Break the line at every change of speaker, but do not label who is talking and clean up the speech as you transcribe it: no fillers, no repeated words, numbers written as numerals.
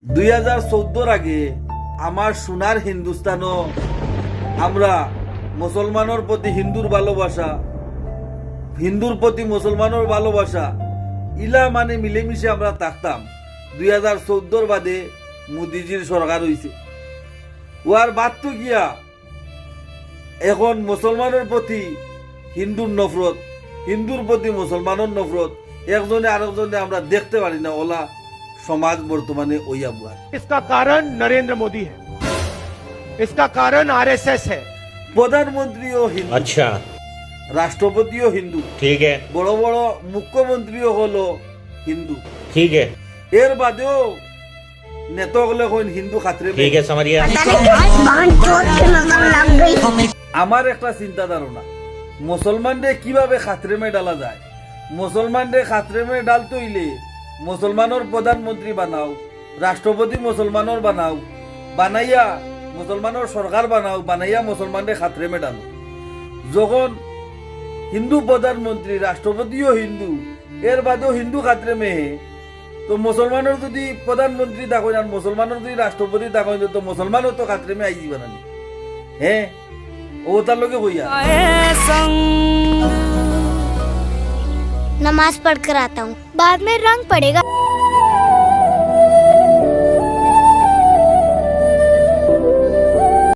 2014 আগে আমার সোনার হিন্দুস্তানও আমরা মুসলমানের প্রতি হিন্দুর ভালোবাসা, হিন্দুর প্রতি মুসলমানের ভালোবাসা ইলা মানে মিলেমিশে আমরা থাকতাম। 2014 বাদে মোদিজির সরকার হয়েছে, ওয়ার বাদ তো গিয়া এখন মুসলমানের প্রতি হিন্দুর নফরত, হিন্দুর প্রতি মুসলমানের নফরত, একজনে আরেকজনে আমরা দেখতে পারি না। ওলা সমাজ বর্তমানে ওইয়া বুয়ার।
इसका कारण नरेंद्र मोदी है, इसका कारण आरएसएस है।
প্রধানমন্ত্রীও হিন্দু,
अच्छा
রাষ্ট্রপতিও হিন্দু,
ठीक है
বড় বড় মুখ্যমন্ত্রীও হলো হিন্দু।
ठीक है
এর বাদেও নেতাগুলো হইন হিন্দু খাতরে।
ठीक है समझ गया।
আমার একটা চিন্তা ধারণা, মুসলমানদের কিভাবে খাতরেমে ডালা যায়। মুসলমানদের খাতরেমে ডালতে হইলে মুসলমানের প্রধানমন্ত্রী বানাও, রাষ্ট্রপতি মুসলমানের বানাও, বানাইয়া মুসলমানের সরকার বানাও, বানাইয়া মুসলমানদের খাতরেমে ডালো। যখন হিন্দু প্রধানমন্ত্রী, রাষ্ট্রপতিও হিন্দু, এর বাদেও হিন্দু খাতরেমে হে, তো মুসলমানের যদি প্রধানমন্ত্রী থাকেন আর মুসলমানের যদি রাষ্ট্রপতি থাকেন তো মুসলমানও তো খাতরেমে আই যাবে না। হ্যাঁ, ও তার লোকে কইয়া
नमाज पढ़कर आता हूँ, बाद में रंग पड़ेगा।